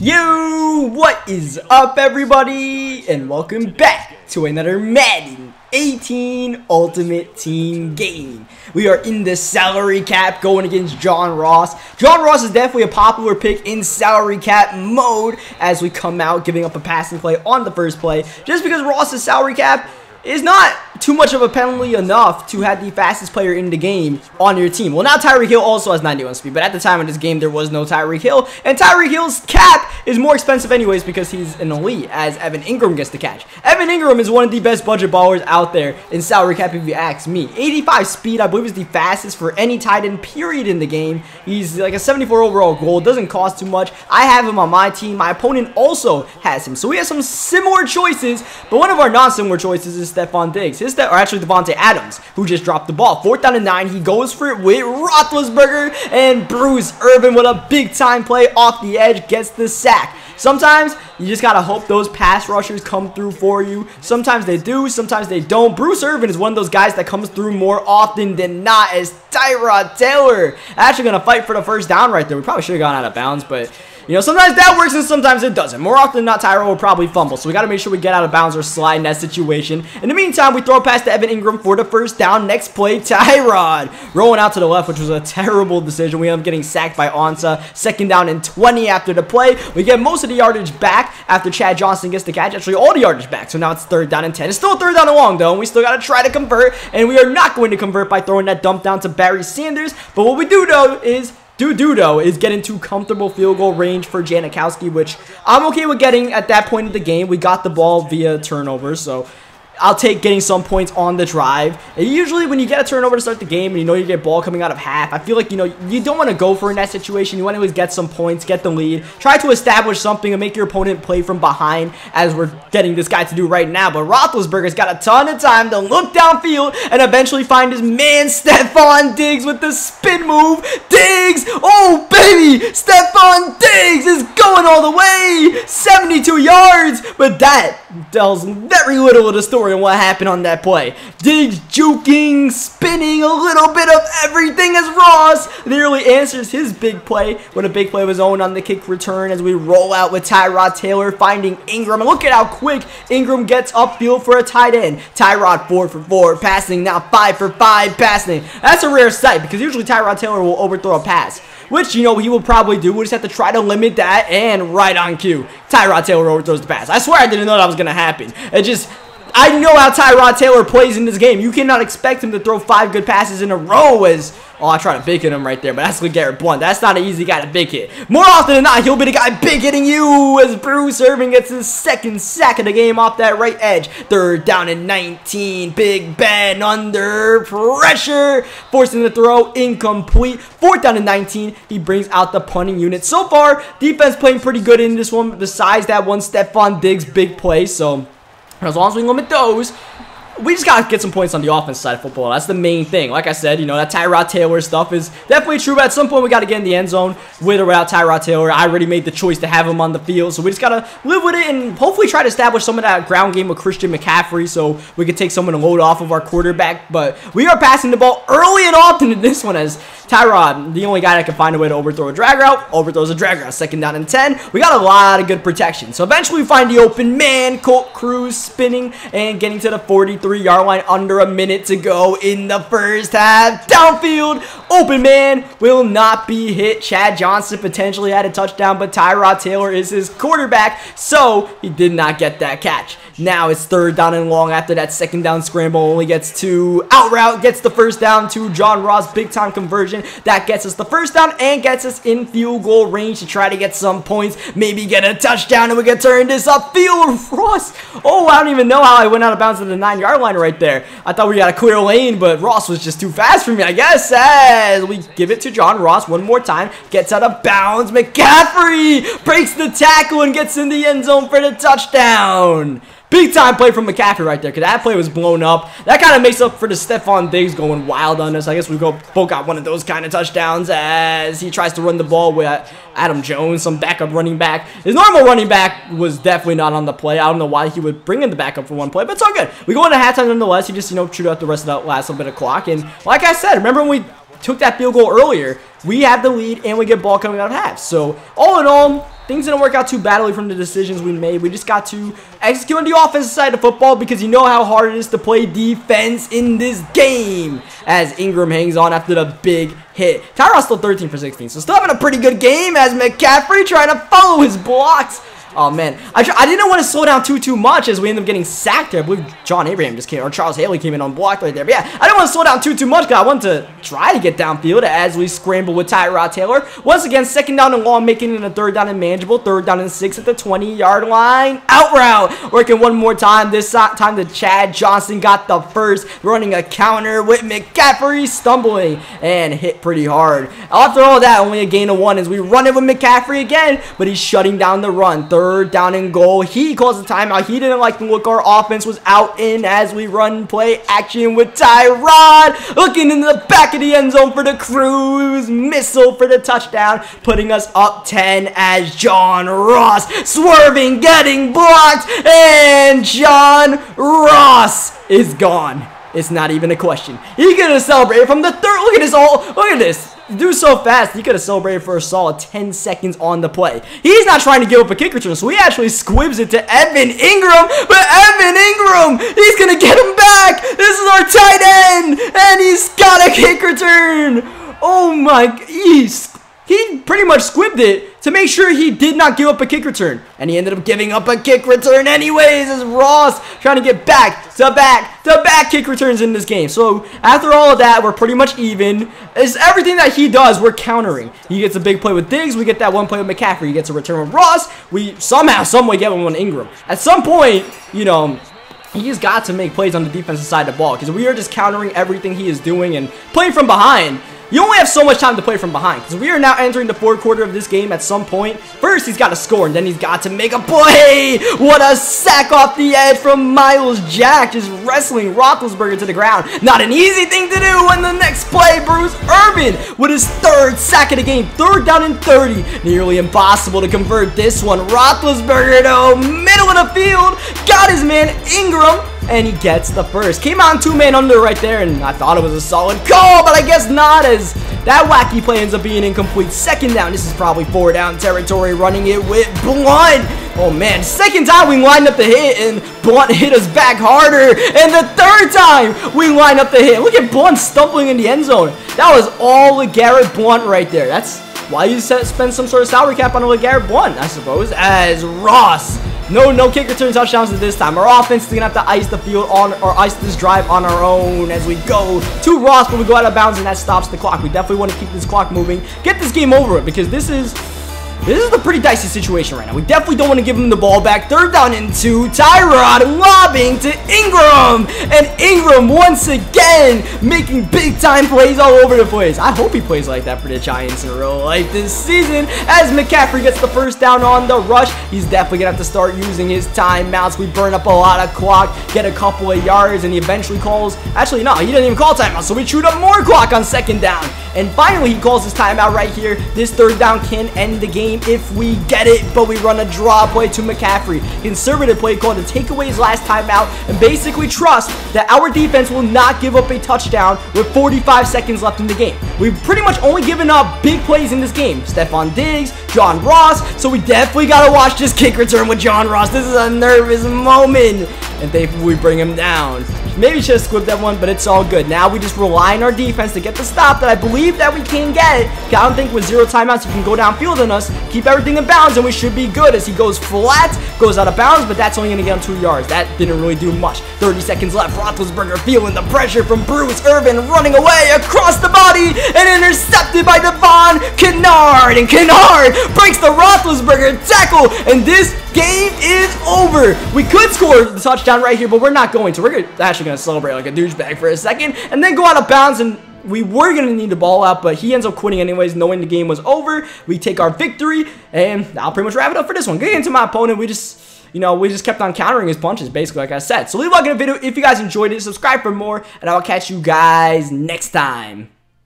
Yo, what is up everybody, and welcome back to another Madden 18 Ultimate Team game. We are in the salary cap going against John Ross. John Ross is definitely a popular pick in salary cap mode as we come out giving up a passing play on the first play, just because Ross's salary cap is not too much of a penalty enough to have the fastest player in the game on your team. Well, now Tyreek Hill also has 91 speed, but at the time of this game, there was no Tyreek Hill. And Tyreek Hill's cap is more expensive anyways because he's an elite, as Evan Ingram gets the catch. Evan Ingram is one of the best budget ballers out there in salary cap if you ask me. 85 speed, I believe, is the fastest for any tight end period in the game. He's like a 74 overall goal, doesn't cost too much. I have him on my team. My opponent also has him. So we have some similar choices, but one of our non-similar choices is Stephon Diggs. Or actually Devontae Adams, who just dropped the ball. 4th down and 9. He goes for it with Roethlisberger, and Bruce Irvin with a big time play off the edge gets the sack. Sometimes you just gotta hope those pass rushers come through for you. Sometimes they do, sometimes they don't. Bruce Irvin is one of those guys that comes through more often than not, as Tyrod Taylor actually gonna fight for the first down right there. We probably should have gone out of bounds, but you know, sometimes that works and sometimes it doesn't. More often than not, Tyrod will probably fumble. So we got to make sure we get out of bounds or slide in that situation. In the meantime, we throw a pass to Evan Ingram for the first down. Next play, Tyrod rolling out to the left, which was a terrible decision. We end up getting sacked by Ansah. 2nd down and 20 after the play. We get most of the yardage back after Chad Johnson gets the catch. Actually, all the yardage back. So now it's 3rd down and 10. It's still 3rd down and long, though. And we still got to try to convert. And we are not going to convert by throwing that dump down to Barry Sanders. But what we do, though, is get into comfortable field goal range for Janikowski, which I'm okay with getting at that point of the game. We got the ball via turnover, so I'll take getting some points on the drive. And usually when you get a turnover to start the game and you know you get ball coming out of half, I feel like, you know, you don't want to go for in that situation. You want to always get some points, get the lead, try to establish something and make your opponent play from behind, as we're getting this guy to do right now. But Roethlisberger's got a ton of time to look downfield and eventually find his man Stephon Diggs with the spin move. Diggs! Oh, baby! Stephon Diggs is going all the way! 72 yards! But that tells very little of the story and what happened on that play. Diggs juking, spinning, a little bit of everything as Ross nearly answers his big play with a big play of his own on the kick return as we roll out with Tyrod Taylor finding Ingram. And look at how quick Ingram gets upfield for a tight end. Tyrod 4 for 4 passing, now 5 for 5 passing. That's a rare sight because usually Tyrod Taylor will overthrow a pass, which, you know, he will probably do. We'll just have to try to limit that, and right on cue, Tyrod Taylor overthrows the pass. I swear I didn't know that was going to happen. I know how Tyrod Taylor plays in this game. You cannot expect him to throw 5 good passes in a row as, oh, I tried to big hit him right there, but that's LeGarrette Blount. That's not an easy guy to big hit. More often than not, he'll be the guy big hitting you as Bruce Irvin gets his 2nd sack of the game off that right edge. 3rd down and 19. Big Ben under pressure, forcing the throw incomplete. 4th down and 19. He brings out the punting unit. So far, defense playing pretty good in this one, besides that one Stephon Diggs big play, so as long as we limit those, we just gotta get some points on the offense side of football. That's the main thing. Like I said, you know, that Tyrod Taylor stuff is definitely true, but at some point we gotta get in the end zone with or without Tyrod Taylor. I already made the choice to have him on the field, so we just gotta live with it and hopefully try to establish some of that ground game with Christian McCaffrey so we can take someone to load off of our quarterback. But we are passing the ball early and often in this one, as Tyrod, the only guy that can find a way to overthrow a drag route, overthrows a drag route. 2nd down and 10. We got a lot of good protection. So eventually we find the open man. Colt Cruz spinning and getting to the 43-yard line. Under a minute to go in the first half. Downfield, open man will not be hit. Chad Johnson potentially had a touchdown, but Tyrod Taylor is his quarterback, so he did not get that catch. Now it's 3rd down and long after that 2nd down scramble. Only gets 2. Out route gets the first down to John Ross. Big time conversion. That gets us the first down and gets us in field goal range to try to get some points. Maybe get a touchdown and we can turn this upfield. Ross. Oh, I don't even know how I went out of bounds at the 9-yard line right there. I thought we got a clear lane, but Ross was just too fast for me, I guess. As we give it to John Ross one more time. Gets out of bounds. McCaffrey breaks the tackle and gets in the end zone for the touchdown. Big time play from McCaffrey right there, because that play was blown up. That kind of makes up for the Stephon Diggs going wild on us. I guess we both got one of those kind of touchdowns as he tries to run the ball with Adam Jones, some backup running back. His normal running back was definitely not on the play. I don't know why he would bring in the backup for one play, but it's all good. We go into halftime nonetheless. He just, you know, chewed out the rest of that last little bit of clock. And like I said, remember when we took that field goal earlier, we have the lead and we get ball coming out of half. So all in all, things didn't work out too badly from the decisions we made. We just got to execute on the offensive side of football because you know how hard it is to play defense in this game. As Ingram hangs on after the big hit. Tyrod's still 13 for 16, so still having a pretty good game as McCaffrey trying to follow his blocks. Oh, man. I didn't want to slow down too much as we end up getting sacked there. I believe John Abraham just came, or Charles Haley came in on block right there. But yeah, I didn't want to slow down too much because I wanted to try to get downfield as we scramble with Tyrod Taylor. Once again, 2nd down and long, making it a 3rd down and manageable. 3rd down and 6 at the 20-yard line. Out route. Working one more time. This time to Chad Johnson got the first. Running a counter with McCaffrey stumbling and hit pretty hard. After all that, only a gain of 1 as we run it with McCaffrey again, but he's shutting down the run. 3rd down and goal. He calls the timeout. He didn't like the look our offense was out in as we run play action with Tyrod. Looking in the back of the end zone for the cruise missile for the touchdown, putting us up 10 as John Ross swerving, getting blocked, and John Ross is gone. It's not even a question. He could have celebrated from the 3rd. Look at this Look at this. Do so fast, he could have celebrated for a solid 10 seconds on the play. He's not trying to give up a kick return, so he actually squibs it to Evan Ingram. But Evan Ingram, he's going to get him back. This is our tight end, and he's got a kick return. Oh my, he pretty much squibbed it to make sure he did not give up a kick return. And he ended up giving up a kick return anyways as Ross trying to get back to back kick returns in this game. So after all of that, we're pretty much even. It's everything that he does, we're countering. He gets a big play with Diggs. We get that one play with McCaffrey. He gets a return with Ross. We somehow, someway get one with Ingram. At some point, you know, he's got to make plays on the defensive side of the ball because we are just countering everything he is doing and playing from behind. You only have so much time to play from behind because we are now entering the 4th quarter of this game at some point. First, he's got to score, and then he's got to make a play. What a sack off the edge from Miles Jack, just wrestling Roethlisberger to the ground. Not an easy thing to do. And the next play, Bruce Irvin with his 3rd sack of the game. 3rd down and 30. Nearly impossible to convert this one. Roethlisberger, though, middle of the field, got his man Ingram, and he gets the first. Came on 2-man under right there, and I thought it was a solid call, but I guess not, as that wacky play ends up being incomplete. 2nd down. This is probably 4 down territory, running it with Blunt. Oh, man. 2nd time we lined up the hit, and Blunt hit us back harder. And the 3rd time we line up the hit. Look at Blunt stumbling in the end zone. That was all LeGarrette Blunt right there. That's why you spend some sort of salary cap on a LeGarrette Blunt, I suppose, as Ross. No kick return touchdowns at this time. Our offense is going to have to ice the field on, or ice this drive on our own as we go to Ross, but we go out of bounds and that stops the clock. We definitely want to keep this clock moving. Get this game over with because this is a pretty dicey situation right now. We definitely don't want to give him the ball back. 3rd down and 2. Tyrod lobbing to Ingram. And Ingram once again making big time plays all over the place. I hope he plays like that for the Giants in a row like this season. As McCaffrey gets the 1st down on the rush, he's definitely going to have to start using his timeouts. We burn up a lot of clock, get a couple of yards, and he eventually calls. Actually, no, he didn't even call timeout, so we chewed up more clock on 2nd down. And finally, he calls his timeout right here. This 3rd down can end the game if we get it, but we run a draw play to McCaffrey. Conservative play called to take away his last timeout and basically trust that our defense will not give up a touchdown with 45 seconds left in the game. We've pretty much only given up big plays in this game. Stephon Diggs, John Ross, so we definitely got to watch this kick return with John Ross. This is a nervous moment, and thankfully we bring him down. Maybe should have squibbed that one, but it's all good. Now we just rely on our defense to get the stop that I believe that we can get. I don't think with 0 timeouts you can go downfield on us, keep everything in bounds, and we should be good as he goes flat, goes out of bounds, but that's only going to get him 2 yards. That didn't really do much. 30 seconds left. Roethlisberger feeling the pressure from Bruce Irvin, running away across the body and intercepted by Devon Kennard. And Kennard breaks the Roethlisberger tackle, and this game is over. We could score the touchdown right here, but we're not going to. We're actually going to celebrate like a douchebag for a second and then go out of bounds, and we were going to need the ball out, but he ends up quitting anyways, knowing the game was over. We take our victory, and I'll pretty much wrap it up for this one. Getting into my opponent, we just kept on countering his punches, basically, like I said. So leave a like in the video if you guys enjoyed it. Subscribe for more, and I'll catch you guys next time.